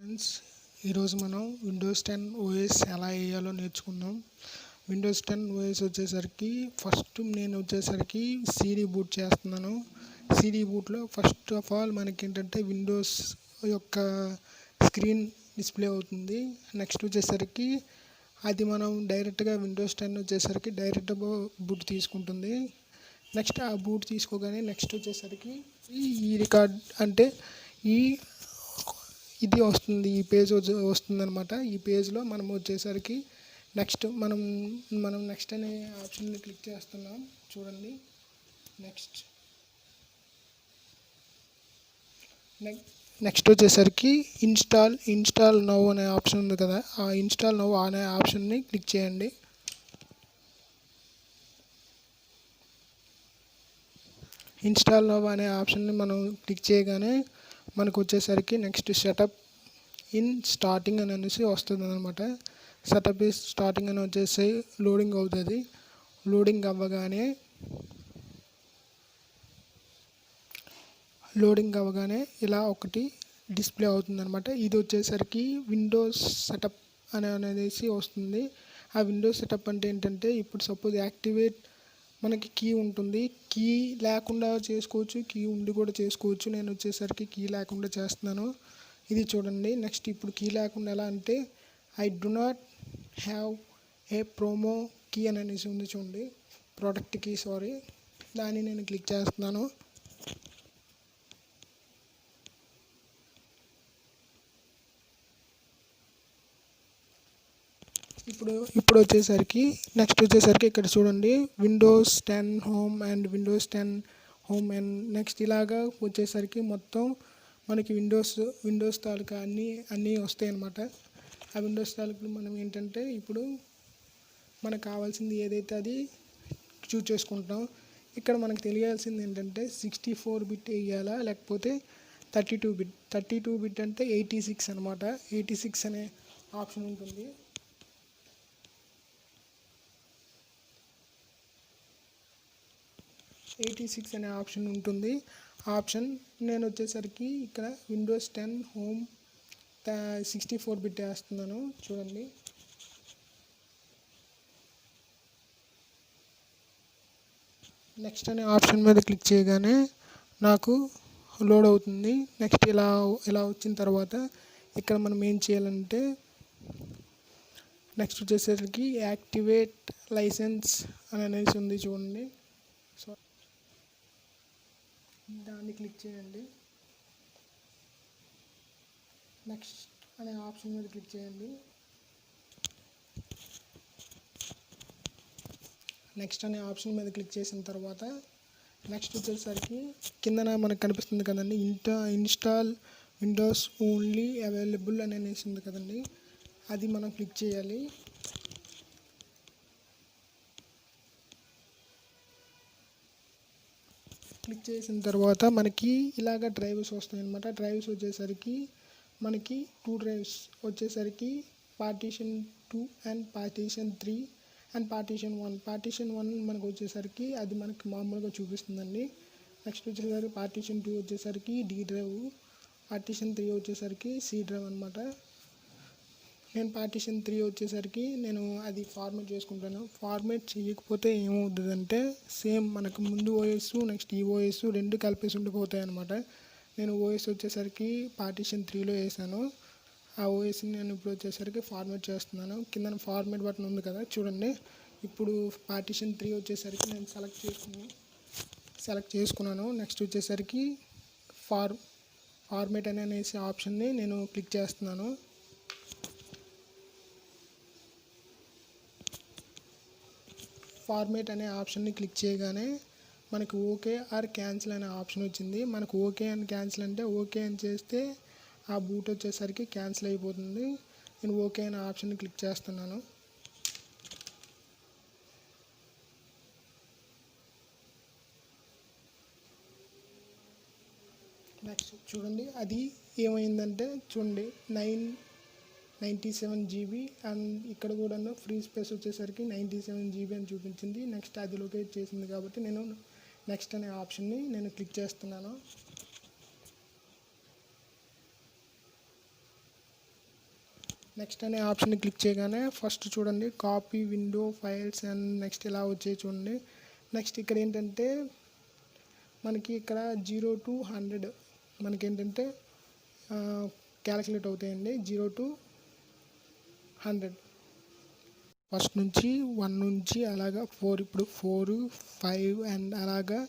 Friends, ఈరోజు మనం Windows 10 OS ఎలా వేయాలో నేర్చుకుందాం. విండోస్ 10 ఓఎస్ వచ్చేసరికి నేను సీడీ బూట్ చేస్తున్నాను. సీడీ బూట్లో ఫస్ట్ ఆఫ్ ఆల్ మనకి ఏంటంటే విండోస్ యొక్క స్క్రీన్ డిస్ప్లే అవుతుంది. నెక్స్ట్ వచ్చేసరికి అది మనం డైరెక్ట్గా విండోస్ 10 వచ్చేసరికి డైరెక్ట్ బూట్ తీసుకుంటుంది. నెక్స్ట్ ఆ బూట్ తీసుకోగానే నెక్స్ట్ వచ్చేసరికి ఈ రికార్డ్ అంటే ఇది వస్తుంది, ఈ పేజ్ వస్తుంది అనమాట. ఈ పేజ్లో మనం వచ్చేసరికి నెక్స్ట్ మనం నెక్స్ట్ అనే ఆప్షన్ని క్లిక్ చేస్తున్నాం. చూడండి, నెక్స్ట్ వచ్చేసరికి ఇన్స్టాల్ నౌ అనే ఆప్షన్ ఉంది కదా, ఆ ఇన్స్టాల్ నౌ అనే ఆప్షన్ని క్లిక్ చేయండి. ఇన్స్టాల్ నౌ అనే ఆప్షన్ని మనం క్లిక్ చేయగానే మనకు వచ్చేసరికి నెక్స్ట్ సెటప్ ఇన్ స్టార్టింగ్ అని అనేసి వస్తుంది అనమాట. సెటప్ ఇన్ స్టార్టింగ్ అని వచ్చేసి లోడింగ్ అవుతుంది. లోడింగ్ అవ్వగానే ఇలా ఒకటి డిస్ప్లే అవుతుంది అనమాట. ఇది వచ్చేసరికి విండోస్ సెటప్ అనేసి వస్తుంది. ఆ విండోస్ సెటప్ అంటే ఏంటంటే, ఇప్పుడు సపోజ్ యాక్టివేట్ మనకి కీ ఉంటుంది, కీ లేకుండా చేసుకోవచ్చు, కీ ఉండి కూడా చేసుకోవచ్చు. నేను వచ్చేసరికి కీ లేకుండా చేస్తున్నాను. ఇది చూడండి. నెక్స్ట్ ఇప్పుడు కీ లేకుండా ఎలా అంటే, I do not have a promo key అని అనేసి ఉంది చూడండి, ప్రోడక్ట్ కీ, దాన్ని నేను క్లిక్ చేస్తున్నాను. ఇప్పుడు వచ్చేసరికి నెక్స్ట్ వచ్చేసరికి ఇక్కడ చూడండి, Windows 10 home and Windows 10 home and next ఇలాగా వచ్చేసరికి మొత్తం మనకి విండోస్ తాలూకా అన్నీ వస్తాయి అన్నమాట. ఆ విండోస్ తాలూకు మనం ఏంటంటే ఇప్పుడు మనకు కావాల్సింది ఏదైతే అది చూస్ చేసుకుంటాం. ఇక్కడ మనకు తెలియాల్సింది ఏంటంటే 64 బిట్ వేయాలా లేకపోతే 32 బిట్. 32 బిట్ అంటే 86 అనమాట. 86 అనే ఆప్షన్ ఉంటుంది. 86 అనే ఆప్షన్ ఉంటుంది. ఆప్షన్ నేను వచ్చేసరికి ఇక్కడ విండోస్ 10 హోమ్ 64 బిట్ వేస్తున్నాను. చూడండి, నెక్స్ట్ అనే ఆప్షన్ మీద క్లిక్ చేయగానే నాకు లోడ్ అవుతుంది. నెక్స్ట్ ఇలా వచ్చిన తర్వాత ఇక్కడ మనం ఏం చేయాలంటే, నెక్స్ట్ వచ్చేసరికి యాక్టివేట్ లైసెన్స్ అని అనేసి ఉంది చూడండి, దాన్ని క్లిక్ చేయండి. నెక్స్ట్ అనే ఆప్షన్ మీద క్లిక్ చేయండి. నెక్స్ట్ అనే ఆప్షన్ మీద క్లిక్ చేసిన తర్వాత నెక్స్ట్ వచ్చేసరికి కిందన మనకు కనిపిస్తుంది కదండి, ఇన్స్టాల్ విండోస్ ఓన్లీ అవైలబుల్ అని అనేసి ఉంది కదండి, అది మనం క్లిక్ చేయాలి. క్లిక్ చేసిన తర్వాత మనకి ఇలాగ డ్రైవ్స్ వస్తాయి అన్నమాట. డ్రైవ్స్ వచ్చేసరికి మనకి 2 డ్రైవ్స్ వచ్చేసరికి partition 2 and partition 3 and partition 1. Partition 1 మనకు వచ్చేసరికి అది మనకి మామూలుగా చూపిస్తుందండి. నెక్స్ట్ వచ్చేసరికి పార్టీషన్ 2 వచ్చేసరికి డి డ్రైవ్, పార్టీషన్ 3 వచ్చేసరికి సి డ్రైవ్ అనమాట. నేను పార్టీషన్ 3 వచ్చేసరికి నేను అది ఫార్మేట్ చేసుకుంటాను. ఫార్మేట్ చేయకపోతే ఏమవుతుందంటే, సేమ్ మనకు ముందు ఓఎస్ నెక్స్ట్ ఈ ఓఎస్ రెండు కలిపేసి ఉండిపోతాయి అనమాట. నేను ఓఎస్ వచ్చేసరికి పార్టీషన్ 3లో వేసాను. ఆ ఓఎస్ని నేను ఇప్పుడు వచ్చేసరికి ఫార్మేట్ చేస్తున్నాను. కింద ఫార్మేట్ బటన్ ఉంది కదా, చూడండి. ఇప్పుడు పార్టీషన్ 3 వచ్చేసరికి నేను సెలెక్ట్ చేసుకున్నాను. నెక్స్ట్ వచ్చేసరికి ఫార్మేట్ అనేసి ఆప్షన్ని నేను క్లిక్ చేస్తున్నాను. ఫార్మేట్ అనే ఆప్షన్ని క్లిక్ చేయగానే మనకు ఓకే ఆర్ క్యాన్సిల్ అనే ఆప్షన్ వచ్చింది. మనకు ఓకే అండ్ క్యాన్సిల్ అంటే, ఓకే అని చేస్తే ఆ బూట్ వచ్చేసరికి క్యాన్సిల్ అయిపోతుంది. నేను ఓకే అనే ఆప్షన్ని క్లిక్ చేస్తున్నాను. నెక్స్ట్ చూడండి, అది ఏమైందంటే చూడండి, 97 GB అండ్ ఇక్కడ కూడా ఫ్రీ స్పేస్ వచ్చేసరికి 97 GB అని చూపించింది. నెక్స్ట్ అది లొకేట్ చేసింది కాబట్టి నేను నెక్స్ట్ అనే ఆప్షన్ని నేను క్లిక్ చేస్తున్నాను. నెక్స్ట్ అనే ఆప్షన్ని క్లిక్ చేయగానే ఫస్ట్ చూడండి copy window files and next ఇలా వచ్చే చూడండి. నెక్స్ట్ ఇక్కడ ఏంటంటే మనకి ఇక్కడ 0 to 100 మనకి ఏంటంటే క్యాలిక్యులేట్ అవుతాయండి. 0 to 100 ఫస్ట్ నుంచి 1 నుంచి అలాగా 4 ఇప్పుడు 4 5 అండ్ అలాగా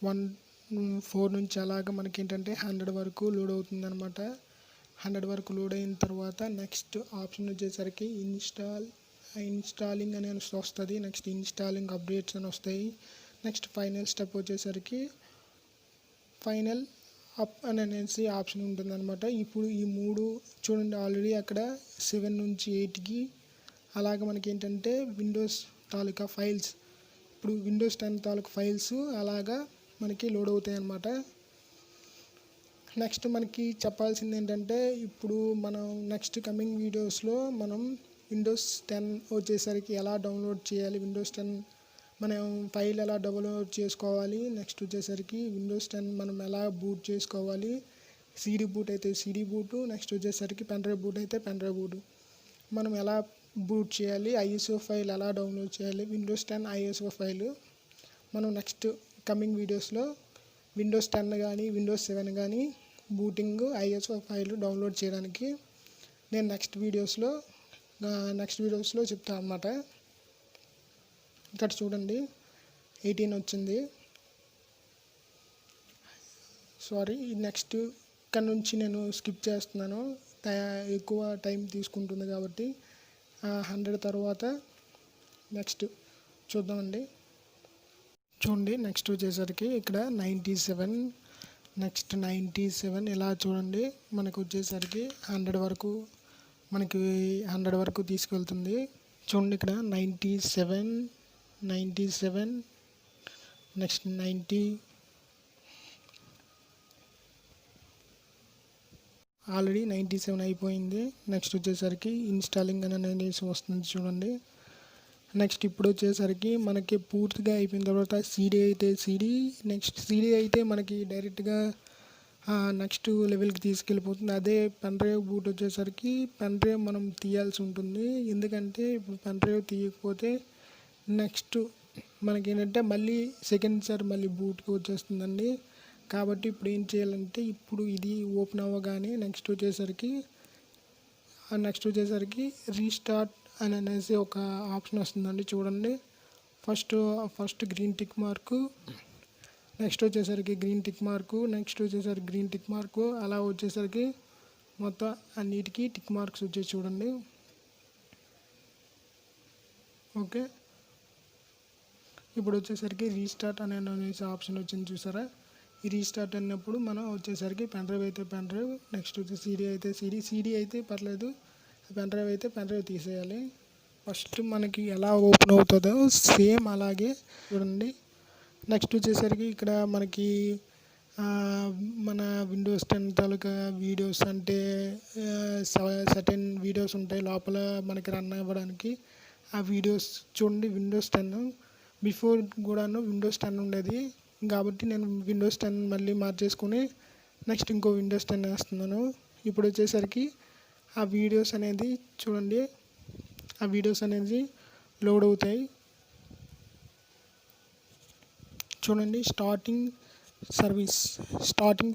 4 నుంచి అలాగా మనకి ఏంటంటే 100 వరకు లోడ్ అవుతుంది అనమాట. 100 వరకు లోడ్ అయిన తర్వాత నెక్స్ట్ ఆప్షన్ వచ్చేసరికి ఇన్స్టాలింగ్ అని వస్తుంది. నెక్స్ట్ ఇన్స్టాలింగ్ అప్డేట్స్ అని వస్తాయి. నెక్స్ట్ ఫైనల్ స్టెప్ వచ్చేసరికి ఫైనల్ అప్ అని అనేసి ఆప్షన్ ఉంటుంది అనమాట. ఇప్పుడు ఈ 3 చూడండి ఆల్రెడీ అక్కడ 7 నుంచి 8కి అలాగ మనకి ఏంటంటే విండోస్ తాలూకా ఫైల్స్ ఇప్పుడు విండోస్ 10 తాలూకా ఫైల్స్ అలాగా మనకి లోడ్ అవుతాయి అన్నమాట. నెక్స్ట్ మనకి చెప్పాల్సింది ఏంటంటే ఇప్పుడు మనం నెక్స్ట్ కమింగ్ వీడియోస్లో మనం విండోస్ 10 వచ్చేసరికి ఎలా డౌన్లోడ్ చేయాలి, విండోస్ 10 మనం ఫైల్ ఎలా డౌన్లోడ్ చేసుకోవాలి, నెక్స్ట్ వచ్చేసరికి విండోస్ 10 మనం ఎలా బూట్ చేసుకోవాలి, సిడి బూట్ అయితే సిడి బూటు, నెక్స్ట్ వచ్చేసరికి పెన్ డ్రైవ్ బూట్ అయితే పెన్ డ్రైవ్ బూటు మనం ఎలా బూట్ చేయాలి, ఐఎస్ఓ ఫైల్ ఎలా డౌన్లోడ్ చేయాలి, విండోస్ 10 ఐఎస్ఓ ఫైల్ మనం నెక్స్ట్ కమింగ్ వీడియోస్లో విండోస్ 10 కానీ విండోస్ 7 కానీ బూటింగ్ ఐఎస్ఓ ఫైల్ డౌన్లోడ్ చేయడానికి నేను నెక్స్ట్ వీడియోస్లో చెప్తాను అన్నమాట. ఇక్కడ చూడండి 18 వచ్చింది. సారీ నెక్స్ట్ ఇక్కడ నుంచి నేను స్కిప్ చేస్తున్నాను, ఎక్కువ టైం తీసుకుంటుంది కాబట్టి. 100 తర్వాత నెక్స్ట్ చూద్దామండి. చూడండి నెక్స్ట్ వచ్చేసరికి ఇక్కడ 97 నెక్స్ట్ 97 ఇలా చూడండి మనకు వచ్చేసరికి 100 వరకు తీసుకెళ్తుంది. చూడండి ఇక్కడ 97 నెక్స్ట్ 90 ఆల్రెడీ 97 అయిపోయింది. నెక్స్ట్ వచ్చేసరికి ఇన్స్టాలింగ్ అని అనేసి వస్తుంది చూడండి. నెక్స్ట్ ఇప్పుడు వచ్చేసరికి మనకి పూర్తిగా అయిపోయిన తర్వాత సిడి నెక్స్ట్ సిడి అయితే మనకి డైరెక్ట్గా నెక్స్ట్ లెవెల్కి తీసుకెళ్ళిపోతుంది. అదే పెన్ డ్రైవ్ బూట్ వచ్చేసరికి పెన్ డ్రైవ్ మనం తీయాల్సి ఉంటుంది. ఎందుకంటే ఇప్పుడు పెన్ డ్రైవ్ తీయకపోతే నెక్స్ట్ మనకి ఏంటంటే మళ్ళీ సెకండ్ సార్ మళ్ళీ బూట్కి వచ్చేస్తుందండి. కాబట్టి ఇప్పుడు ఏం చేయాలంటే ఇప్పుడు ఇది ఓపెన్ అవ్వగానే నెక్స్ట్ వచ్చేసరికి రీస్టార్ట్ అని అనేసి ఒక ఆప్షన్ వస్తుందండి చూడండి. First green tick mark, next వచ్చేసరికి గ్రీన్ టిక్ మార్కు, నెక్స్ట్ వచ్చేసరికి గ్రీన్ టిక్ మార్కు, అలా వచ్చేసరికి మొత్తం అన్నిటికీ టిక్ మార్క్స్ వచ్చేసి చూడండి. ఓకే ఇప్పుడు వచ్చేసరికి రీస్టార్ట్ అనేసి ఆప్షన్ వచ్చింది చూసారా. ఈ రీస్టార్ట్ అన్నప్పుడు మనం వచ్చేసరికి పెన్ డ్రైవ్ అయితే పెన్ డ్రైవ్, నెక్స్ట్ వచ్చి సిడి అయితే పర్లేదు, పెన్ డ్రైవ్ అయితే పెన్ డ్రైవ్ తీసేయాలి. ఫస్ట్ మనకి ఎలా ఓపెన్ అవుతుందో సేమ్ అలాగే చూడండి. నెక్స్ట్ వచ్చేసరికి ఇక్కడ మనకి మన విండోస్ 10 తాలూకా వీడియోస్ అంటే సర్టెన్ వీడియోస్ ఉంటాయి లోపల మనకి రన్ అవ్వడానికి. ఆ వీడియోస్ చూడండి విండోస్ 10 బిఫోర్ కూడాను విండోస్ 10 ఉండేది కాబట్టి నేను విండోస్ 10 మళ్ళీ మార్చేసుకుని నెక్స్ట్ ఇంకో విండోస్ 10 వేస్తున్నాను. ఇప్పుడు వచ్చేసరికి ఆ వీడియోస్ అనేది చూడండి, ఆ వీడియోస్ అనేది లోడ్ అవుతాయి. చూడండి స్టార్టింగ్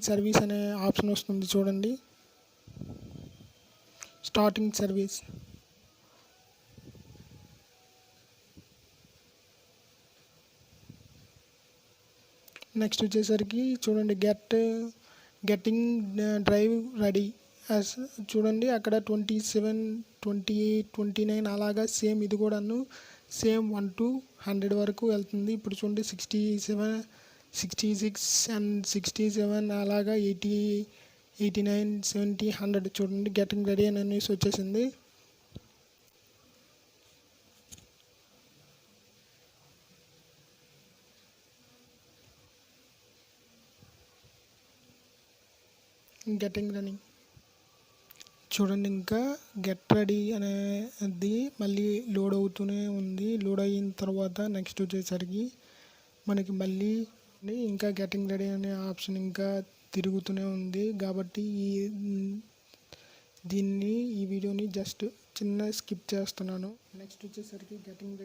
సర్వీస్ అనే ఆప్షన్ వస్తుంది చూడండి. స్టార్టింగ్ సర్వీస్ నెక్స్ట్ వచ్చేసరికి చూడండి గెట్టింగ్ డ్రైవ్ రెడీ చూడండి అక్కడ 27 28 29 అలాగా సేమ్ ఇది కూడాను సేమ్ 1 to 100 వరకు వెళ్తుంది. ఇప్పుడు చూడండి 66 అండ్ 67 అలాగా 80 89 70 100 చూడండి గెటింగ్ రెడీ అని అనేసి వచ్చేసింది. గెటింగ్ రన్నింగ్ చూడండి ఇంకా గెట్ రెడీ అనేది మళ్ళీ లోడ్ అవుతూనే ఉంది. లోడ్ అయిన తర్వాత నెక్స్ట్ వచ్చేసరికి మనకి మళ్ళీ ఇంకా గెటింగ్ రెడీ అనే ఆప్షన్ ఇంకా తిరుగుతూనే ఉంది. కాబట్టి దీన్ని ఈ వీడియోని జస్ట్ చిన్న స్కిప్ చేస్తున్నాను. నెక్స్ట్ వచ్చేసరికి గెటింగ్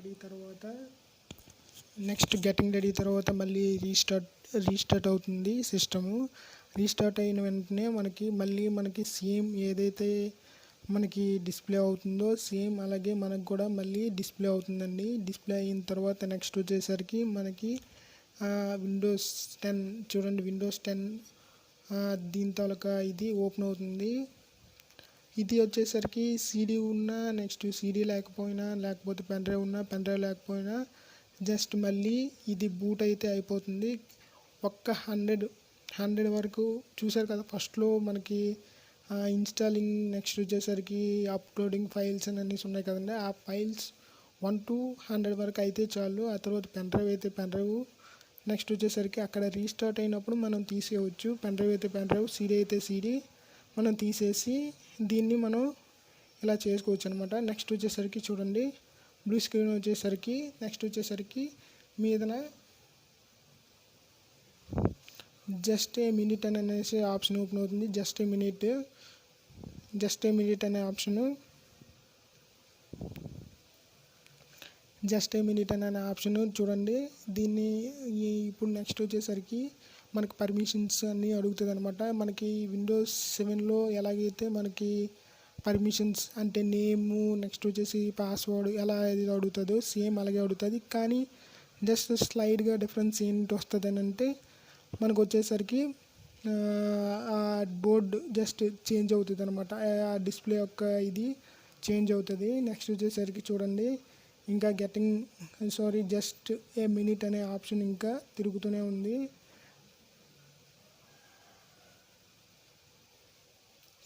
రెడీ తర్వాత మళ్ళీ రీస్టార్ట్ అవుతుంది సిస్టము. రీస్టార్ట్ అయిన వెంటనే మనకి సేమ్ ఏదైతే మనకి డిస్ప్లే అవుతుందో సేమ్ అలాగే మనకు కూడా మళ్ళీ డిస్ప్లే అవుతుందండి. డిస్ప్లే అయిన తర్వాత నెక్స్ట్ వచ్చేసరికి మనకి విండోస్ 10 చూడండి. విండోస్ 10 దీని తాలూకా ఇది ఓపెన్ అవుతుంది. ఇది వచ్చేసరికి సీడీ ఉన్నా, నెక్స్ట్ సీడీ లేకపోయినా, లేకపోతే పెన్ డ్రైవ్ ఉన్నా, పెన్ డ్రైవ్ లేకపోయినా జస్ట్ మళ్ళీ ఇది బూట్ అయితే అయిపోతుంది. ఒక్క 100 వరకు చూసారు కదా. ఫస్ట్లో మనకి ఇన్స్టాలింగ్, నెక్స్ట్ వచ్చేసరికి అప్లోడింగ్ ఫైల్స్ అని అనేసి ఉన్నాయి కదండి. ఆ ఫైల్స్ 1 to 100 వరకు అయితే చాలు. ఆ తర్వాత పెన్ డ్రైవ్ అయితే పెన్ డ్రైవ్, నెక్స్ట్ వచ్చేసరికి అక్కడ రీస్టార్ట్ అయినప్పుడు మనం తీసేయవచ్చు. పెన్ డ్రైవ్ అయితే పెన్ డ్రైవ్, సీడీ అయితే సీడీ మనం తీసేసి దీన్ని మనం ఇలా చేసుకోవచ్చు అనమాట. నెక్స్ట్ వచ్చేసరికి చూడండి, బ్లూ స్క్రీన్ వచ్చేసరికి నెక్స్ట్ వచ్చేసరికి మీదన జస్ట్ ఏ మినిట్ అని అనేసి ఆప్షన్ ఓపెన్ అవుతుంది. జస్ట్ ఏ మినిట్ అనే ఆప్షన్ చూడండి. దీన్ని ఇప్పుడు నెక్స్ట్ వచ్చేసరికి మనకి పర్మిషన్స్ అన్నీ అడుగుతుంది అనమాట. మనకి విండోస్ 7లో ఎలాగైతే మనకి పర్మిషన్స్ అంటే నేము, నెక్స్ట్ వచ్చేసి పాస్వర్డ్ ఎలా ఇది అడుగుతుందో సేమ్ అలాగే అడుగుతుంది. కానీ జస్ట్ స్లైడ్గా డిఫరెన్స్ ఏంటి వస్తుంది అని అంటే మనకు వచ్చేసరికి ఆ బోర్డ్ జస్ట్ చేంజ్ అవుతుంది అనమాట. ఆ డిస్ప్లే యొక్క ఇది చేంజ్ అవుతుంది. నెక్స్ట్ వచ్చేసరికి చూడండి, ఇంకా జస్ట్ ఏ మినిట్ అనే ఆప్షన్ ఇంకా తిరుగుతూనే ఉంది.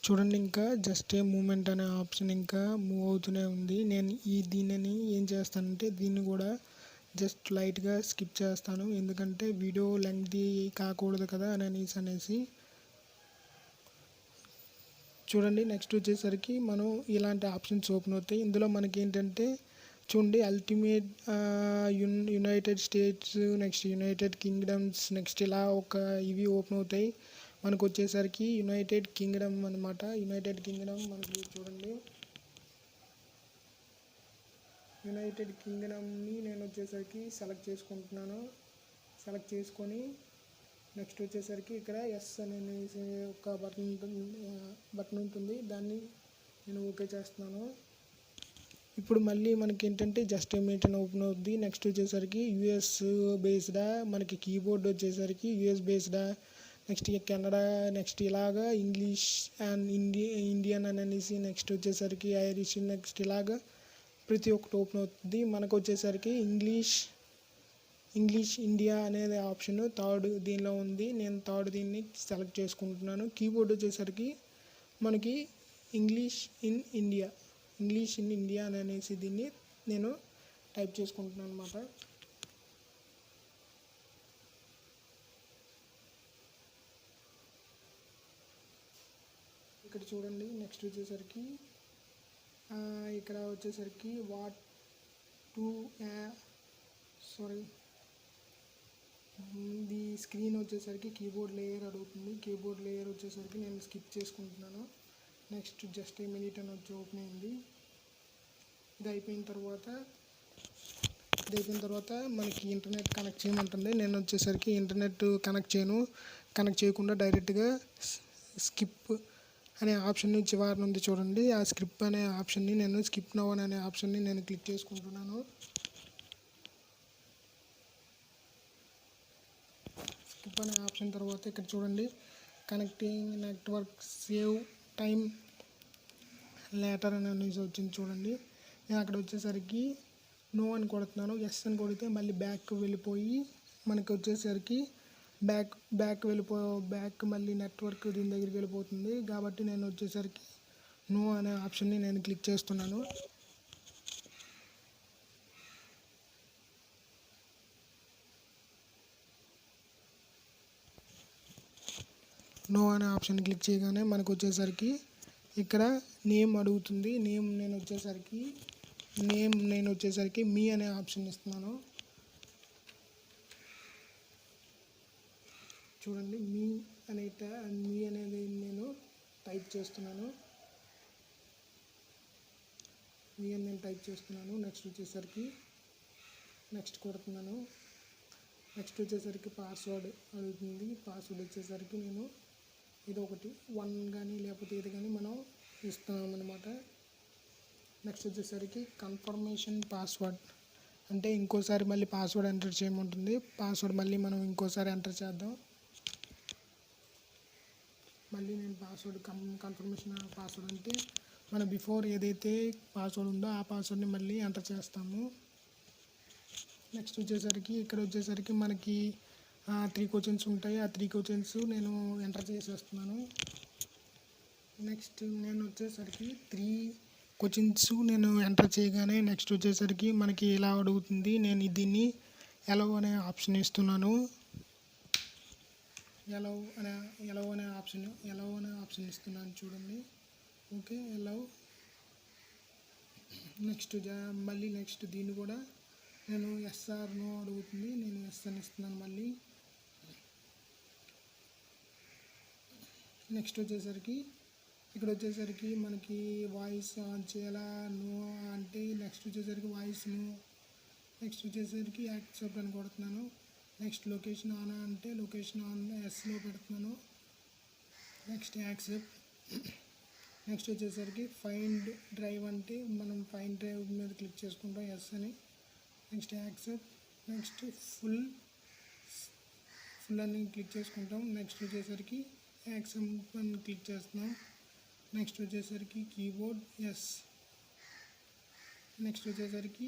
చూడండి, ఇంకా జస్ట్ ఏ మూమెంట్ అనే ఆప్షన్ ఇంకా మూవ్ అవుతూనే ఉంది. నేను దీనిని ఏం చేస్తానంటే దీన్ని కూడా జస్ట్ లైట్గా స్కిప్ చేస్తాను, ఎందుకంటే వీడియో లెంగ్తీ కాకూడదు కదా అనేసి. చూడండి, నెక్స్ట్ వచ్చేసరికి మనం ఇలాంటి ఆప్షన్స్ ఓపెన్ అవుతాయి. ఇందులో మనకి ఏంటంటే చూడండి, ultimate United states, next United kingdoms, next ఇలా ఇవి ఓపెన్ అవుతాయి. మనకు వచ్చేసరికి యునైటెడ్ కింగ్డమ్ అనమాట. యునైటెడ్ కింగ్డమ్ మనకి చూడండి, యునైటెడ్ కింగ్డమ్ని నేను వచ్చేసరికి సెలెక్ట్ చేసుకుంటున్నాను. సెలెక్ట్ చేసుకొని నెక్స్ట్ వచ్చేసరికి ఇక్కడ ఎస్ అనేసి ఒక బటన్ ఉంటుంది, దాన్ని నేను ఓకే చేస్తున్నాను. ఇప్పుడు మళ్ళీ మనకి ఏంటంటే జస్ట్ మెయింటైన్ ఓపెన్ అవుతుంది. నెక్స్ట్ వచ్చేసరికి యూఎస్ బేస్డా, మనకి కీబోర్డ్ వచ్చేసరికి యూఎస్ బేస్డా, నెక్స్ట్ కెనడా, నెక్స్ట్ ఇలాగా ఇంగ్లీష్ అండ్ ఇండియన్ అని అనేసి, నెక్స్ట్ వచ్చేసరికి ఐరిష్, నెక్స్ట్ ఇలాగా ప్రతి ఒక్కటి ఓపెన్ అవుతుంది. మనకు వచ్చేసరికి ఇంగ్లీష్ ఇండియా అనేది ఆప్షన్ థర్డ్ దీనిలో ఉంది. నేను థర్డ్ దీన్ని సెలెక్ట్ చేసుకుంటున్నాను. కీబోర్డ్ వచ్చేసరికి మనకి ఇంగ్లీష్ ఇన్ ఇండియా అని అనేసి దీన్ని నేను టైప్ చేసుకుంటున్నాను అనమాట. ఇక్కడ చూడండి, నెక్స్ట్ వచ్చేసరికి ఇక్కడ వచ్చేసరికి ఇది స్క్రీన్ వచ్చేసరికి కీబోర్డ్ లేయర్ అడుగుతుంది. కీబోర్డ్ లేయర్ వచ్చేసరికి నేను స్కిప్ చేసుకుంటున్నాను. నెక్స్ట్ జస్ట్ ఏ మినిట్ అని వచ్చి ఓపెన్ అయింది. ఇది అయిపోయిన తర్వాత మనకి ఇంటర్నెట్ కనెక్ట్ చేయమంటుంది. నేను వచ్చేసరికి ఇంటర్నెట్ కనెక్ట్ చేయకుండా డైరెక్ట్గా స్కిప్ అనే ఆప్షన్ చివరి ఉంది చూడండి, ఆ స్కిప్ అనే ఆప్షన్ని నేను స్కిప్ నౌ అనే ఆప్షన్ని నేను క్లిక్ చేసుకుంటున్నాను. స్కిప్ అనే ఆప్షన్ తర్వాత ఇక్కడ చూడండి, connecting network save time later అని అనేసి వచ్చింది చూడండి. నేను అక్కడ వచ్చేసరికి నో అని కొడుతున్నాను. ఎస్ అని కొడితే మళ్ళీ బ్యాక్ వెళ్ళిపోయి మనకి వచ్చేసరికి బ్యాక్ మళ్ళీ నెట్వర్క్ దీని దగ్గరికి వెళ్ళిపోతుంది. కాబట్టి నేను వచ్చేసరికి నో అనే ఆప్షన్ని నేను క్లిక్ చేస్తున్నాను. నో అనే ఆప్షన్ క్లిక్ చేయగానే మనకు వచ్చేసరికి ఇక్కడ నేమ్ అడుగుతుంది. నేమ్ నేను వచ్చేసరికి మీ అనే ఆప్షన్ ఇస్తున్నాను. చూడండి, మీ అనేది నేను టైప్ చేస్తున్నాను. విఎన్ఎన్ టైప్ చేస్తున్నాను. నెక్స్ట్ వచ్చేసరికి నెక్స్ట్ కొడుతున్నాను. నెక్స్ట్ వచ్చేసరికి పాస్వర్డ్ అడుగుతుంది. పాస్వర్డ్ వచ్చేసరికి నేను ఇది ఒకటి 1 కానీ లేకపోతే ఇది కానీ మనం ఇస్తున్నాం అనమాట. నెక్స్ట్ వచ్చేసరికి కన్ఫర్మేషన్ పాస్వర్డ్ అంటే ఇంకోసారి మళ్ళీ పాస్వర్డ్ ఎంటర్ చేయమంటుంది. పాస్వర్డ్ మళ్ళీ మనం ఇంకోసారి ఎంటర్ చేద్దాం. మళ్ళీ నేను పాస్వర్డ్ కన్ఫర్మేషన్ పాస్వర్డ్ అంటే మన బిఫోర్ ఏదైతే పాస్వర్డ్ ఉందో ఆ పాస్వర్డ్ని మళ్ళీ ఎంటర్ చేస్తాము. నెక్స్ట్ వచ్చేసరికి ఇక్కడ వచ్చేసరికి మనకి 3 క్వశ్చన్స్ ఉంటాయి. ఆ 3 క్వశ్చన్స్ నేను ఎంటర్ చేసేస్తున్నాను. నెక్స్ట్ నేను వచ్చేసరికి 3 క్వశ్చన్స్ నేను ఎంటర్ చేయగానే నెక్స్ట్ వచ్చేసరికి మనకి ఇలా అడుగుతుంది. నేను దీన్ని ఎలవ్ అనే ఆప్షన్ ఇస్తున్నాను. ఎలవ్ అనే ఆప్షన్ ఇస్తున్నాను చూడండి. Okay, allow. నెక్స్ట్ మళ్ళీ నెక్స్ట్ దీన్ని కూడా నేను ఎస్ ఆర్ నో అడుగుతుంది. నేను ఎస్ అని ఇస్తున్నాను మళ్ళీ. నెక్స్ట్ వచ్చేసరికి ఇక్కడ వచ్చేసరికి మనకి వాయిస్ ఆన్ చేయాలా నో అంటే నెక్స్ట్ వచ్చేసరికి వాయిస్ నో. నెక్స్ట్ వచ్చేసరికి యాక్సెప్ట్ అని కొడుతున్నాను. నెక్స్ట్ లొకేషన్ ఆన్ అంటే లొకేషన్ ఆన్ ఎస్లో పెడుతున్నాను. Next accept. నెక్స్ట్ వచ్చేసరికి ఫైండ్ డ్రైవ్ అంటే మనం ఫైండ్ డ్రైవ్ మీద క్లిక్ చేసుకుంటాం ఎస్ అని. Next accept. నెక్స్ట్ ఫుల్ అని క్లిక్ చేసుకుంటాం. నెక్స్ట్ వచ్చేసరికి యాక్సెప్ట్ అని క్లిక్ చేస్తున్నాం. నెక్స్ట్ వచ్చేసరికి కీబోర్డ్ ఎస్. నెక్స్ట్ వచ్చేసరికి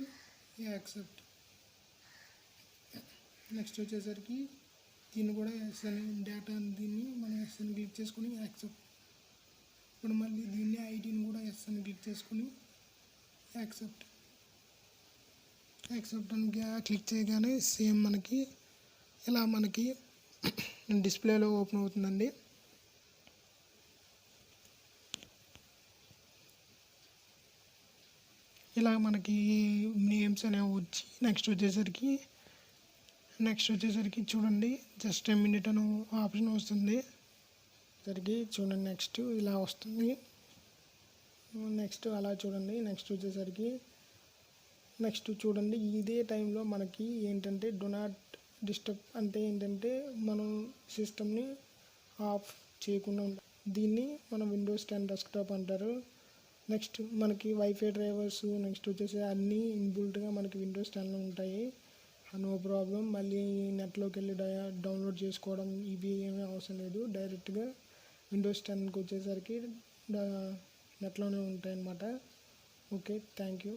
యాక్సెప్ట్. నెక్స్ట్ వచ్చేసరికి దీన్ని కూడా ఎస్ అని డేటా దీన్ని మనం ఎస్ అని క్లిక్ చేసుకుని యాక్సెప్ట్. ఇప్పుడు మళ్ళీ దీన్ని ఐటీని కూడా ఎస్ అని క్లిక్ చేసుకుని యాక్సెప్ట్ అని క్లిక్ చేయగానే సేమ్ మనకి ఇలా మనకి డిస్ప్లేలో ఓపెన్ అవుతుందండి. ఇలా మనకి నేమ్స్ అనేవి వచ్చి నెక్స్ట్ వచ్చేసరికి చూడండి జస్ట్ ఏ మినిట్ అని ఆప్షన్ వస్తుంది. చూడండి నెక్స్ట్ ఇలా వస్తుంది. నెక్స్ట్ అలా చూడండి. నెక్స్ట్ చూడండి ఇదే టైంలో మనకి ఏంటంటే డో నాట్ డిస్టర్బ్ అంటే ఏంటంటే మనం సిస్టమ్ని ఆఫ్ చేయకుండా దీన్ని మనం విండోస్ 10 డెస్క్టాప్ అంటారు. నెక్స్ట్ మనకి వైఫై డ్రైవర్స్ నెక్స్ట్ వచ్చేసి అన్నీ ఇన్బుల్ట్గా మనకి విండోస్ 10లో ఉంటాయి. No problem. మళ్ళీ నెట్లోకి వెళ్ళి డౌన్లోడ్ చేసుకోవడం ఇవి ఏమీ అవసరం లేదు. డైరెక్ట్గా విండోస్ 10కి వచ్చేసరికి నెట్లోనే ఉంటాయి అన్నమాట. Okay, thank you.